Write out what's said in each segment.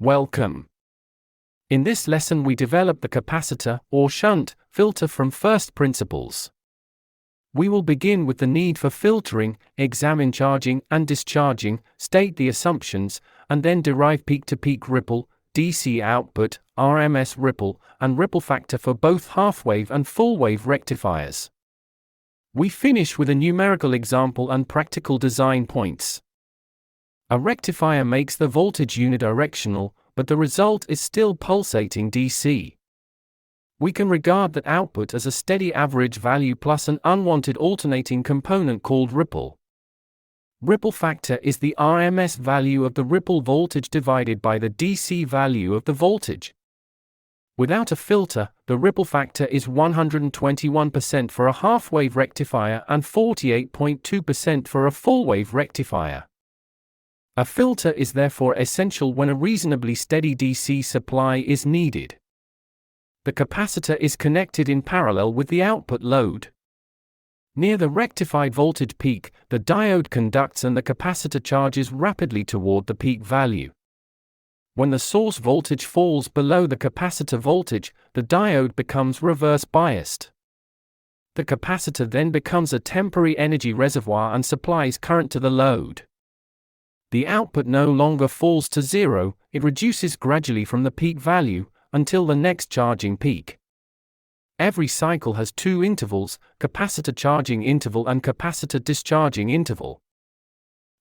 Welcome. In this lesson we develop the capacitor, or shunt, filter from first principles. We will begin with the need for filtering, examine charging and discharging, state the assumptions, and then derive peak-to-peak ripple, DC output, RMS ripple, and ripple factor for both half-wave and full-wave rectifiers. We finish with a numerical example and practical design points. A rectifier makes the voltage unidirectional, but the result is still pulsating DC. We can regard that output as a steady average value plus an unwanted alternating component called ripple. Ripple factor is the RMS value of the ripple voltage divided by the DC value of the voltage. Without a filter, the ripple factor is 121% for a half-wave rectifier and 48.2% for a full-wave rectifier. A filter is therefore essential when a reasonably steady DC supply is needed. The capacitor is connected in parallel with the output load. Near the rectified voltage peak, the diode conducts and the capacitor charges rapidly toward the peak value. When the source voltage falls below the capacitor voltage, the diode becomes reverse biased. The capacitor then becomes a temporary energy reservoir and supplies current to the load. The output no longer falls to zero, it reduces gradually from the peak value, until the next charging peak. Every cycle has two intervals, capacitor charging interval and capacitor discharging interval.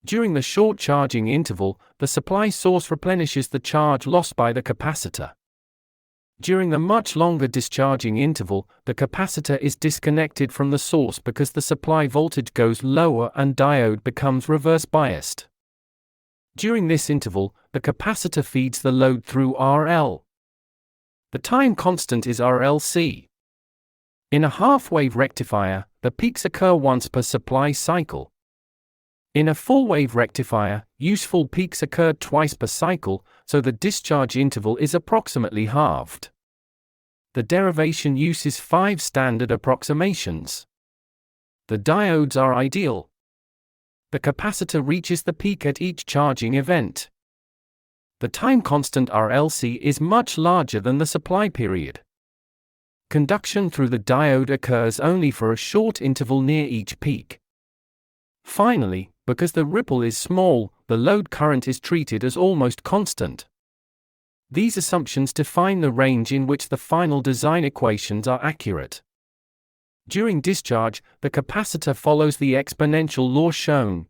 During the short charging interval, the supply source replenishes the charge lost by the capacitor. During the much longer discharging interval, the capacitor is disconnected from the source because the supply voltage goes lower and diode becomes reverse biased. During this interval, the capacitor feeds the load through RL. The time constant is RLC. In a half-wave rectifier, the peaks occur once per supply cycle. In a full-wave rectifier, useful peaks occur twice per cycle, so the discharge interval is approximately halved. The derivation uses 5 standard approximations. The diodes are ideal. The capacitor reaches the peak at each charging event. The time constant RLC is much larger than the supply period. Conduction through the diode occurs only for a short interval near each peak. Finally, because the ripple is small, the load current is treated as almost constant. These assumptions define the range in which the final design equations are accurate. During discharge, the capacitor follows the exponential law shown.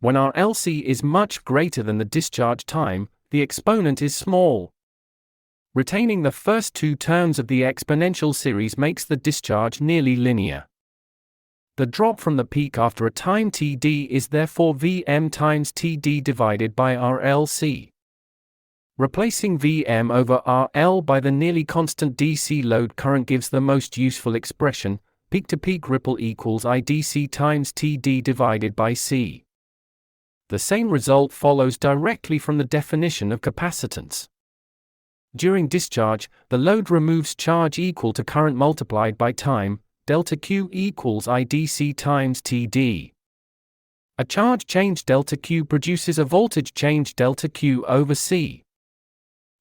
When RLC is much greater than the discharge time, the exponent is small. Retaining the first two terms of the exponential series makes the discharge nearly linear. The drop from the peak after a time Td is therefore Vm times Td divided by RLC. Replacing Vm over RL by the nearly constant DC load current gives the most useful expression, peak-to-peak ripple equals IDC times Td divided by C. The same result follows directly from the definition of capacitance. During discharge, the load removes charge equal to current multiplied by time, delta Q equals IDC times Td. A charge change delta Q produces a voltage change delta Q over C.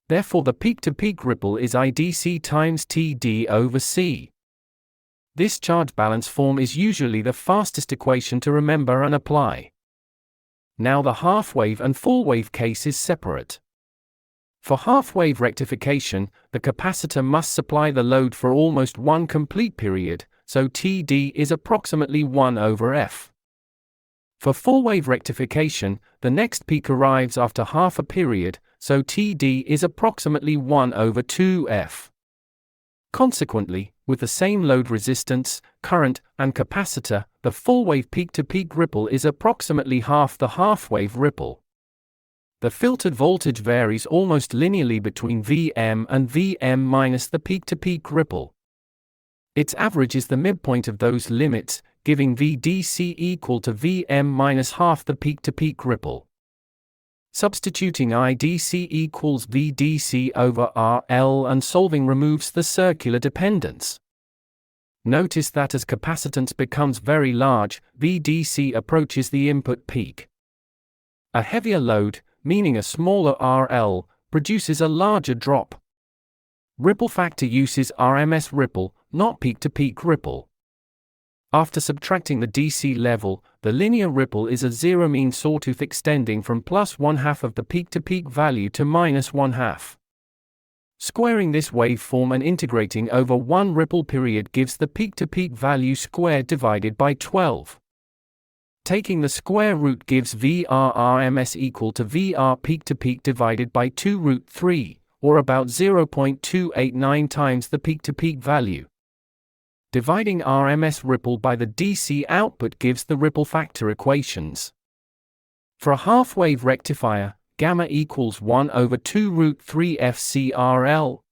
Therefore the peak-to-peak ripple is IDC times Td over C. This charge balance form is usually the fastest equation to remember and apply. Now the half-wave and full-wave case is separate. For half-wave rectification, the capacitor must supply the load for almost one complete period, so Td is approximately 1 over F. For full-wave rectification, the next peak arrives after half a period, so Td is approximately 1 over 2F. Consequently, with the same load resistance, current, and capacitor, the full-wave peak-to-peak ripple is approximately half the half-wave ripple. The filtered voltage varies almost linearly between Vm and Vm minus the peak-to-peak ripple. Its average is the midpoint of those limits, giving VDC equal to Vm minus half the peak-to-peak ripple. Substituting IDC equals VDC over RL and solving removes the circular dependence. Notice that as capacitance becomes very large, VDC approaches the input peak. A heavier load, meaning a smaller RL, produces a larger drop. Ripple factor uses RMS ripple, not peak-to-peak ripple. After subtracting the DC level, the linear ripple is a zero mean sawtooth extending from +1/2 of the peak-to-peak value to -1/2. Squaring this waveform and integrating over one ripple period gives the peak-to-peak value squared divided by 12. Taking the square root gives VR RMS equal to VR peak-to-peak divided by 2√3, or about 0.289 times the peak-to-peak value. Dividing RMS ripple by the DC output gives the ripple factor equations. For a half-wave rectifier, gamma equals 1/2√3 FCRL.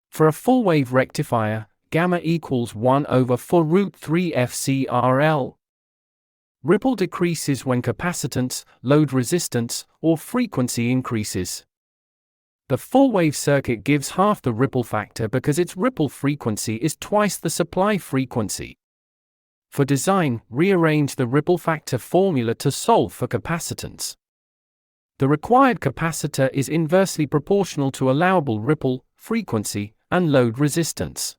For a full-wave rectifier, gamma equals 1/4√3 FCRL. Ripple decreases when capacitance, load resistance, or frequency increases. The full-wave circuit gives half the ripple factor because its ripple frequency is twice the supply frequency. For design, rearrange the ripple factor formula to solve for capacitance. The required capacitor is inversely proportional to allowable ripple, frequency, and load resistance.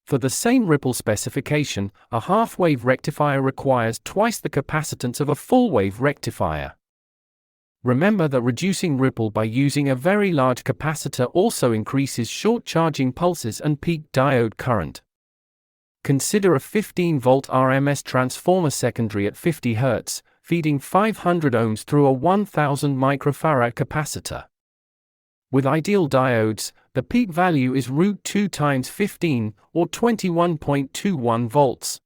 For the same ripple specification, a half-wave rectifier requires twice the capacitance of a full-wave rectifier. Remember that reducing ripple by using a very large capacitor also increases short charging pulses and peak diode current. Consider a 15-volt RMS transformer secondary at 50 Hz, feeding 500 ohms through a 1000 microfarad capacitor. With ideal diodes, the peak value is √2 times 15, or 21.21 volts.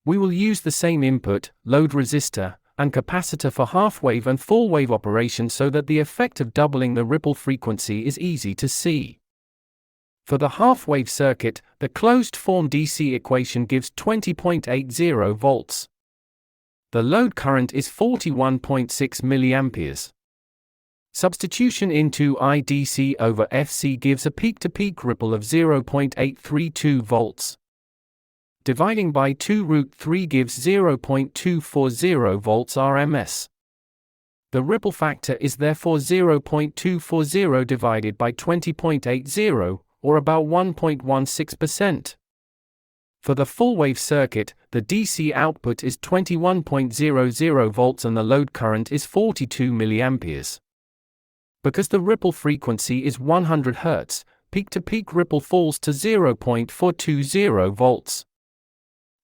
We will use the same input, load resistor, and capacitor for half-wave and full-wave operation so that the effect of doubling the ripple frequency is easy to see. For the half-wave circuit, the closed-form DC equation gives 20.80 volts. The load current is 41.6 milliamperes. Substitution into IDC over FC gives a peak-to-peak ripple of 0.832 volts. Dividing by 2√3 gives 0.240 volts RMS. The ripple factor is therefore 0.240 divided by 20.80, or about 1.16%. For the full-wave circuit, the DC output is 21.00 volts and the load current is 42 milliamperes. Because the ripple frequency is 100 Hz, peak-to-peak ripple falls to 0.420 volts.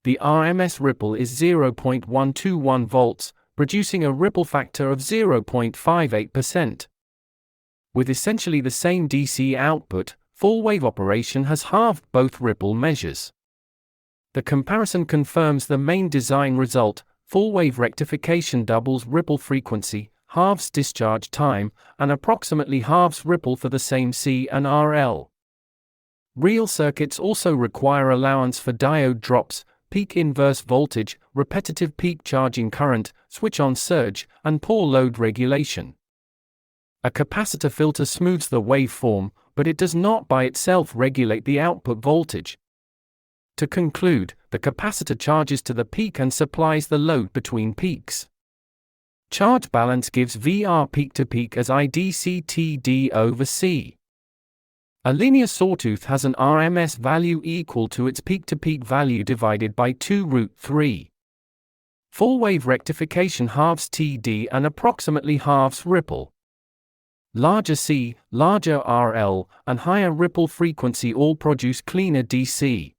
The RMS ripple is 0.121 volts, producing a ripple factor of 0.58%. With essentially the same DC output, full-wave operation has halved both ripple measures. The comparison confirms the main design result: full-wave rectification doubles ripple frequency, halves discharge time, and approximately halves ripple for the same C and RL. Real circuits also require allowance for diode drops, peak inverse voltage, repetitive peak charging current, switch-on surge, and poor load regulation. A capacitor filter smooths the waveform, but it does not by itself regulate the output voltage. To conclude, the capacitor charges to the peak and supplies the load between peaks. Charge balance gives VR peak-to-peak as IDC/TD over C. A linear sawtooth has an RMS value equal to its peak-to-peak value divided by 2√3. Full-wave rectification halves TD and approximately halves ripple. Larger C, larger RL, and higher ripple frequency all produce cleaner DC.